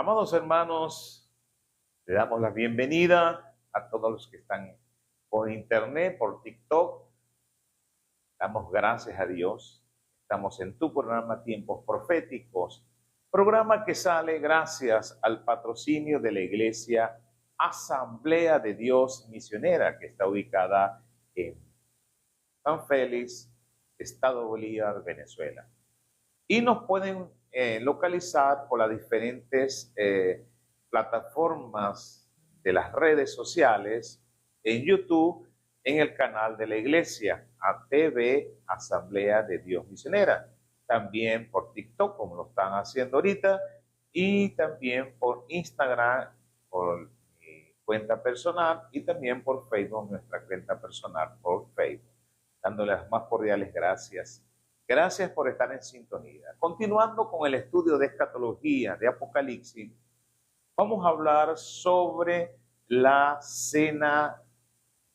Amados hermanos, le damos la bienvenida a todos los que están por internet, por TikTok. Damos gracias a Dios. Estamos en tu programa Tiempos Proféticos, programa que sale gracias al patrocinio de la Iglesia Asamblea de Dios Misionera, que está ubicada en San Félix, Estado Bolívar, Venezuela. Y nos pueden localizar por las diferentes plataformas de las redes sociales, en YouTube, en el canal de la iglesia, ATV, Asamblea de Dios Misionera. También por TikTok, como lo están haciendo ahorita, y también por Instagram, por mi cuenta personal, y también por Facebook, nuestra cuenta personal por Facebook. Dándole las más cordiales gracias. Gracias por estar en sintonía. Continuando con el estudio de escatología, de Apocalipsis, vamos a hablar sobre la cena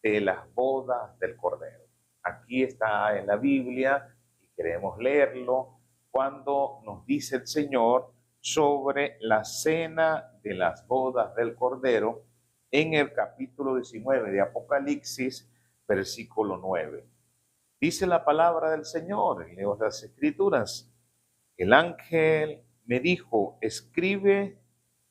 de las bodas del Cordero. Aquí está en la Biblia y queremos leerlo cuando nos dice el Señor sobre la cena de las bodas del Cordero en el capítulo 19 de Apocalipsis, versículo 9. Dice la palabra del Señor, y leo las Escrituras. El ángel me dijo, escribe,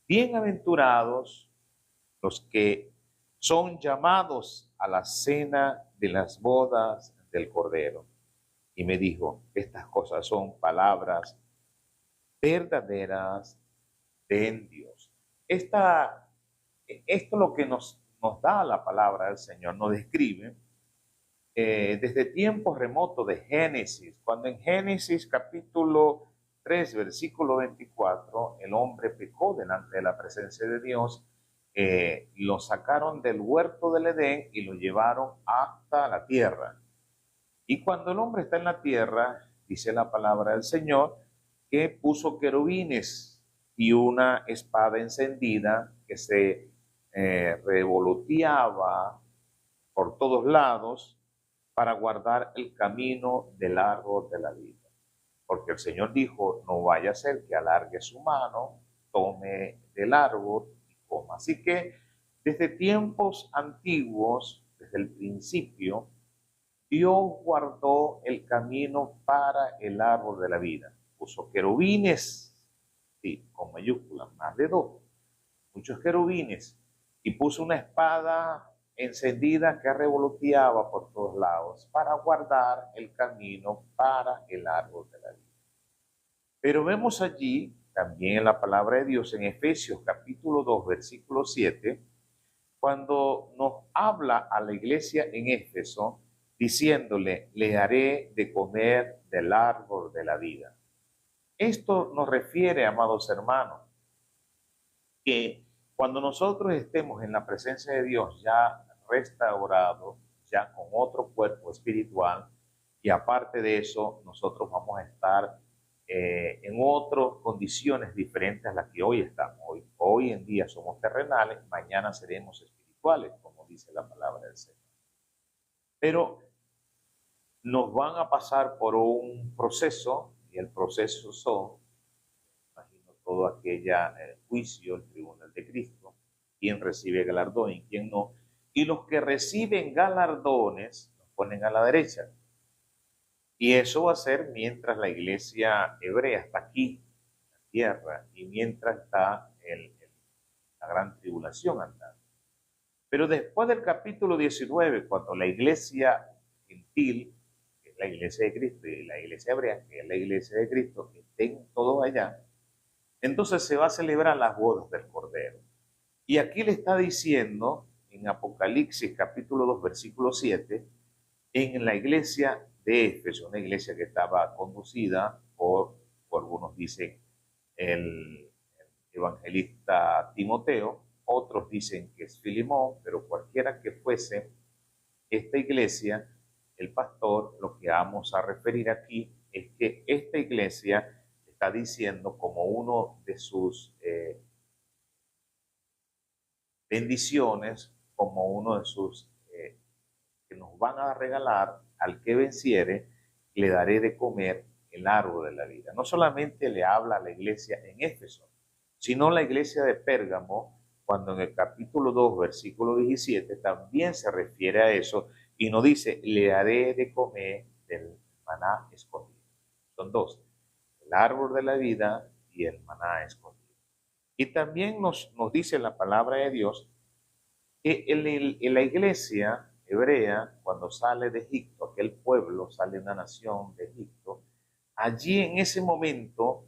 bienaventurados los que son llamados a la cena de las bodas del Cordero. Y me dijo, estas cosas son palabras verdaderas de Dios. Esto es lo que nos da la palabra del Señor, nos describe desde tiempos remotos de Génesis, cuando en Génesis capítulo 3, versículo 24, el hombre pecó delante de la presencia de Dios, lo sacaron del huerto del Edén y lo llevaron hasta la tierra. Y cuando el hombre está en la tierra, dice la palabra del Señor, que puso querubines y una espada encendida que se revoloteaba por todos lados, para guardar el camino del árbol de la vida. Porque el Señor dijo, no vaya a ser que alargue su mano, tome del árbol y coma. Así que desde tiempos antiguos, desde el principio, Dios guardó el camino para el árbol de la vida. Puso querubines, sí, con mayúsculas, más de 2, muchos querubines, y puso una espada encendida que revoloteaba por todos lados para guardar el camino para el árbol de la vida. Pero vemos allí también en la palabra de Dios en Efesios capítulo 2 versículo 7, cuando nos habla a la iglesia en Éfeso diciéndole, le haré de comer del árbol de la vida. Esto nos refiere, amados hermanos, que cuando nosotros estemos en la presencia de Dios ya restaurado, ya con otro cuerpo espiritual, y aparte de eso, nosotros vamos a estar en otras condiciones diferentes a las que hoy estamos. Hoy en día somos terrenales, mañana seremos espirituales, como dice la palabra del Señor. Pero nos van a pasar por un proceso, y el proceso son, imagino, todo aquella juicio, el tribunal de Cristo, quién recibe galardón y quién no. Y los que reciben galardones los ponen a la derecha. Y eso va a ser mientras la iglesia hebrea está aquí, en la tierra, y mientras está la gran tribulación andando. Pero después del capítulo 19, cuando la iglesia gentil, que es la iglesia de Cristo, y la iglesia hebrea, que es la iglesia de Cristo, que estén todos allá, entonces se va a celebrar las bodas del Cordero. Y aquí le está diciendo en Apocalipsis capítulo 2 versículo 7, en la iglesia de Éfeso, una iglesia que estaba conducida por algunos dicen el evangelista Timoteo, otros dicen que es Filemón, pero cualquiera que fuese esta iglesia, el pastor, lo que vamos a referir aquí es que esta iglesia está diciendo como uno de sus bendiciones, como uno de sus que nos van a regalar, al que venciere, le daré de comer el árbol de la vida. No solamente le habla a la iglesia en Éfeso, sino la iglesia de Pérgamo, cuando en el capítulo 2, versículo 17, también se refiere a eso y nos dice, le haré de comer del maná escondido. Son dos, el árbol de la vida y el maná escondido. Y también nos dice la palabra de Dios que en la iglesia hebrea, cuando sale de Egipto, aquel pueblo sale de una nación de Egipto, allí en ese momento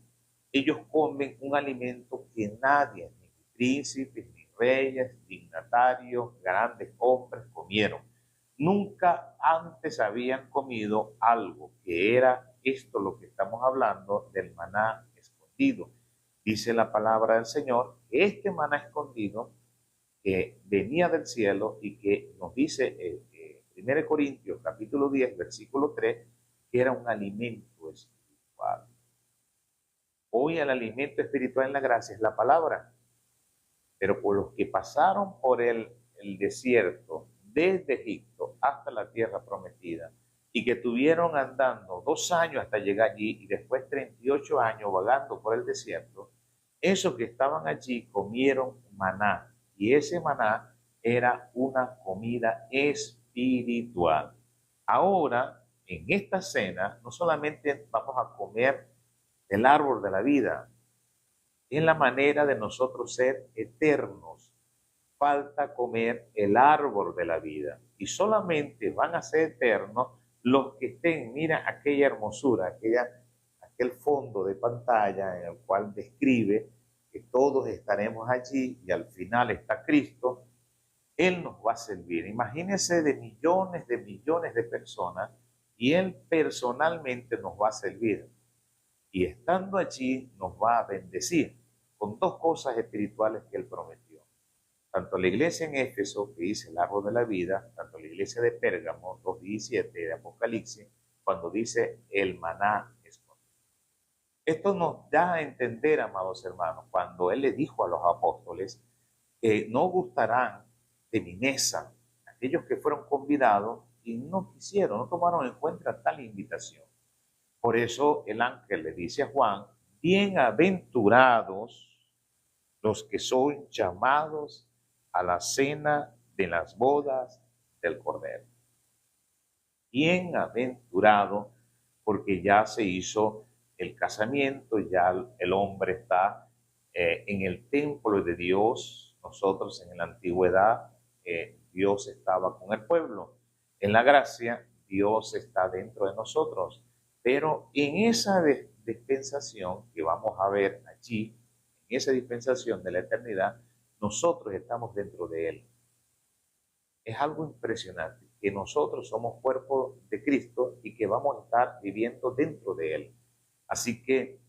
ellos comen un alimento que nadie, ni príncipes, ni reyes, dignatarios, grandes hombres comieron. Nunca antes habían comido algo que era esto lo que estamos hablando del maná escondido. Dice la palabra del Señor que este maná escondido que venía del cielo y que nos dice 1 Corintios capítulo 10, versículo 3, que era un alimento espiritual. Hoy el alimento espiritual en la gracia es la palabra, pero por los que pasaron por el desierto, desde Egipto hasta la tierra prometida, y que estuvieron andando 2 años hasta llegar allí y después 38 años vagando por el desierto, esos que estaban allí comieron maná, y ese maná era una comida espiritual. Ahora, en esta cena, no solamente vamos a comer el árbol de la vida, es la manera de nosotros ser eternos. Falta comer el árbol de la vida. Y solamente van a ser eternos los que estén, mira aquella hermosura, aquel fondo de pantalla en el cual describe que todos estaremos allí y al final está Cristo. Él nos va a servir. Imagínense de millones de personas y Él personalmente nos va a servir. Y estando allí nos va a bendecir con 2 cosas espirituales que Él prometió. Tanto la iglesia en Éfeso, que dice el árbol de la vida, tanto la iglesia de Pérgamo, 2:17 de Apocalipsis, cuando dice el maná escondido. Esto nos da a entender, amados hermanos, cuando Él le dijo a los apóstoles que no gustarán de mi mesa aquellos que fueron convidados y no quisieron, no tomaron en cuenta tal invitación. Por eso el ángel le dice a Juan, bienaventurados los que son llamados a la cena de las bodas del Cordero. Bienaventurado, porque ya se hizo el casamiento, ya el hombre está en el templo de Dios. Nosotros en la antigüedad, Dios estaba con el pueblo. En la gracia, Dios está dentro de nosotros. Pero en esa dispensación que vamos a ver allí, en esa dispensación de la eternidad, nosotros estamos dentro de Él. Es algo impresionante que nosotros somos cuerpo de Cristo y que vamos a estar viviendo dentro de Él. Así que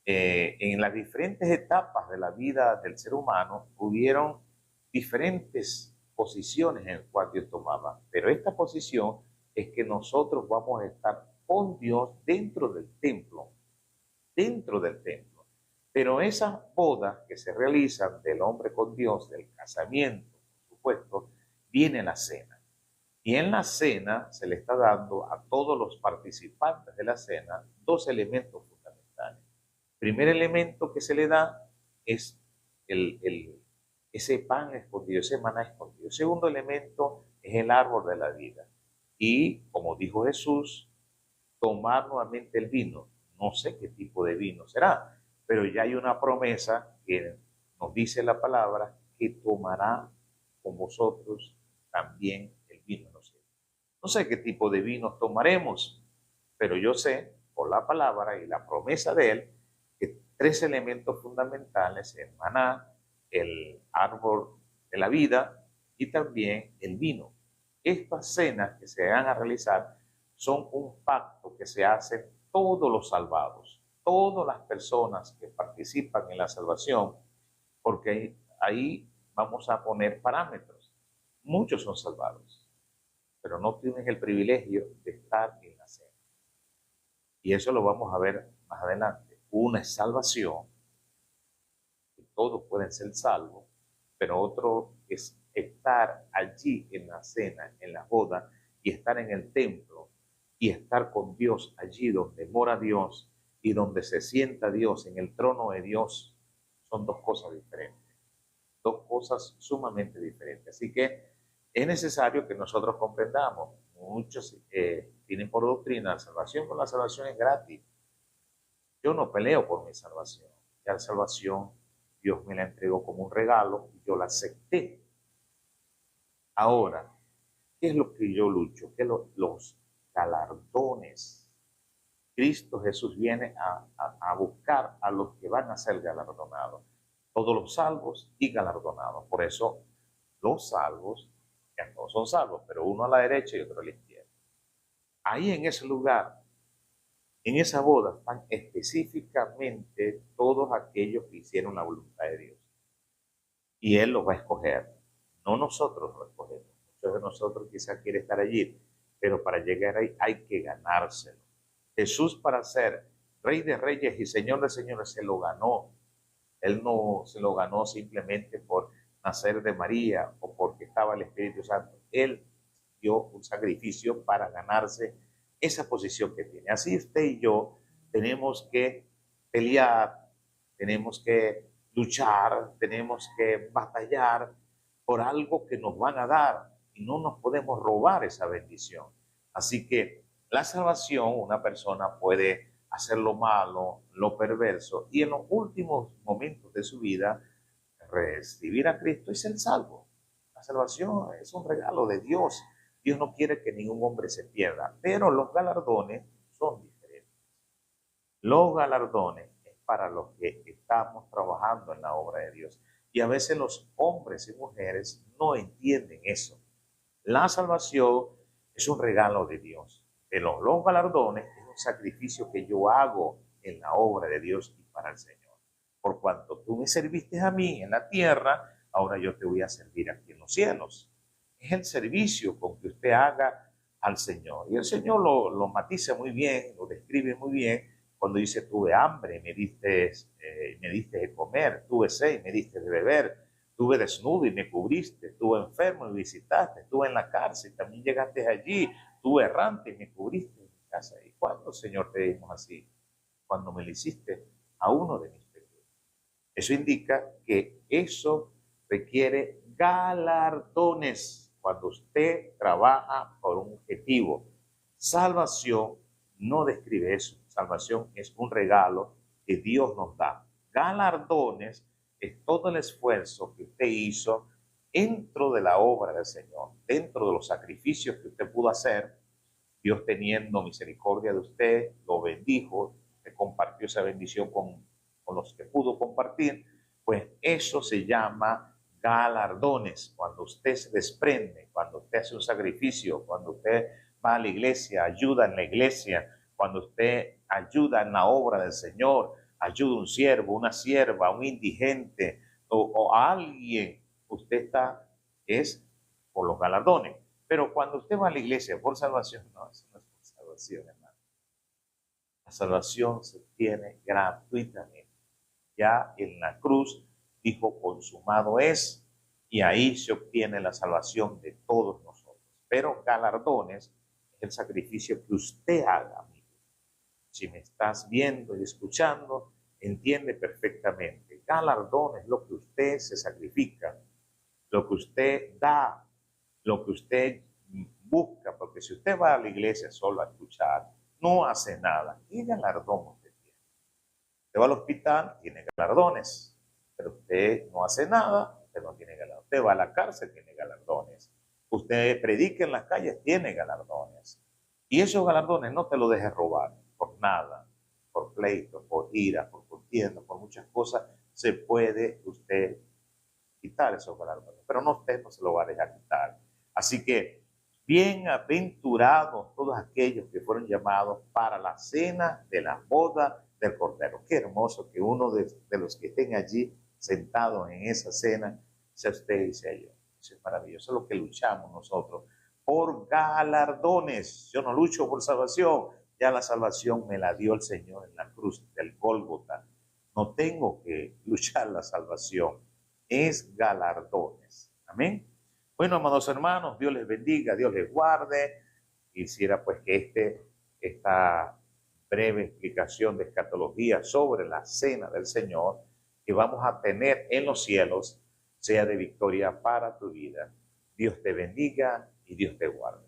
en las diferentes etapas de la vida del ser humano hubieron diferentes posiciones en las cuales Dios tomaba. Pero esta posición es que nosotros vamos a estar con Dios dentro del templo. Dentro del templo. Pero esas bodas que se realizan del hombre con Dios, del casamiento, por supuesto, viene la cena. Y en la cena se le está dando a todos los participantes de la cena 2 elementos fundamentales. El primer elemento que se le da es ese pan escondido, ese maná escondido. El segundo elemento es el árbol de la vida. Y, como dijo Jesús, tomar nuevamente el vino. No sé qué tipo de vino será, pero ya hay una promesa que nos dice la palabra que tomará con vosotros también el vino. No sé qué tipo de vinos tomaremos, pero yo sé por la palabra y la promesa de Él que 3 elementos fundamentales, el maná, el árbol de la vida y también el vino. Estas cenas que se van a realizar son un pacto que se hace todos los salvados, todas las personas que participan en la salvación, porque ahí vamos a poner parámetros. Muchos son salvados, pero no tienen el privilegio de estar en la cena. Y eso lo vamos a ver más adelante. Una es salvación, que todos pueden ser salvos, pero otro es estar allí en la cena, en la boda, y estar en el templo, y estar con Dios allí donde mora Dios, y donde se sienta Dios en el trono de Dios Son dos cosas diferentes, dos cosas sumamente diferentes. Así que es necesario que nosotros comprendamos. Muchos tienen por doctrina la salvación, pero la salvación es gratis. Yo no peleo por mi salvación. Ya la salvación Dios me la entregó como un regalo y yo la acepté. Ahora, ¿qué es lo que yo lucho? ¿Qué los galardones? Cristo Jesús viene a buscar a los que van a ser galardonados. Todos los salvos y galardonados. Por eso los salvos, ya todos son salvos, pero uno a la derecha y otro a la izquierda. Ahí en ese lugar, en esa boda, están específicamente todos aquellos que hicieron la voluntad de Dios. Y Él los va a escoger. No nosotros lo escogemos. Muchos de nosotros quizás quieren estar allí, pero para llegar ahí hay que ganárselo. Jesús, para ser Rey de Reyes y Señor de Señores, se lo ganó. Él no se lo ganó simplemente por nacer de María o porque estaba el Espíritu Santo. Él dio un sacrificio para ganarse esa posición que tiene. Así usted y yo tenemos que pelear, tenemos que luchar, tenemos que batallar por algo que nos van a dar y no nos podemos robar esa bendición. Así que la salvación, una persona puede hacer lo malo, lo perverso, y en los últimos momentos de su vida recibir a Cristo y ser salvo. La salvación es un regalo de Dios. Dios no quiere que ningún hombre se pierda, pero los galardones son diferentes. Los galardones es para los que estamos trabajando en la obra de Dios. Y a veces los hombres y mujeres no entienden eso. La salvación es un regalo de Dios, pero los galardones es un sacrificio que yo hago en la obra de Dios y para el Señor. Por cuanto tú me serviste a mí en la tierra, ahora yo te voy a servir aquí en los cielos. Es el servicio con que usted haga al Señor. Y el Señor lo matiza muy bien, lo describe muy bien, cuando dice: tuve hambre, me diste de comer, tuve sed, me diste de beber, estuve desnudo y me cubriste, estuve enfermo y me visitaste, estuve en la cárcel, también llegaste allí, estuve errante y me cubriste en mi casa. ¿Y cuándo, Señor, te dimos así? Cuando me lo hiciste a uno de mis pequeños. Eso indica que eso requiere galardones cuando usted trabaja por un objetivo. Salvación no describe eso. Salvación es un regalo que Dios nos da. Galardones es todo el esfuerzo que usted hizo dentro de la obra del Señor, dentro de los sacrificios que usted pudo hacer. Dios, teniendo misericordia de usted, lo bendijo, le compartió esa bendición con los que pudo compartir. Pues eso se llama galardones. Cuando usted se desprende, cuando usted hace un sacrificio, cuando usted va a la iglesia, ayuda en la iglesia, cuando usted ayuda en la obra del Señor, ayuda a un siervo, una sierva, a un indigente o a alguien, usted es por los galardones. Pero cuando usted va a la iglesia por salvación, no, eso no es por salvación, hermano. La salvación se obtiene gratuitamente. Ya en la cruz dijo: consumado es, y ahí se obtiene la salvación de todos nosotros. Pero galardones es el sacrificio que usted haga, amigo. Si me estás viendo y escuchando, entiende perfectamente. Galardón es lo que usted se sacrifica, lo que usted da, lo que usted busca, porque si usted va a la iglesia solo a escuchar, no hace nada. ¿Qué galardón usted tiene? Usted va al hospital, tiene galardones, pero usted no hace nada, usted no tiene galardones. Usted va a la cárcel, tiene galardones. Usted predica en las calles, tiene galardones. Y esos galardones no te los dejes robar por nada, por pleito, por ira, por contienda, por muchas cosas. Se puede usted quitar esos galardones, pero no, usted no se lo va a dejar quitar. Así que bienaventurados todos aquellos que fueron llamados para la cena de la boda del Cordero. Qué hermoso que uno de los que estén allí sentados en esa cena sea usted y sea yo. Eso es maravilloso. Eso es lo que luchamos nosotros, por galardones. Yo no lucho por salvación, ya la salvación me la dio el Señor en la cruz del Gólgota. No tengo que luchar la salvación, es galardones. Amén. Bueno, amados hermanos, Dios les bendiga, Dios les guarde. Quisiera pues que esta breve explicación de escatología sobre la cena del Señor que vamos a tener en los cielos sea de victoria para tu vida. Dios te bendiga y Dios te guarde.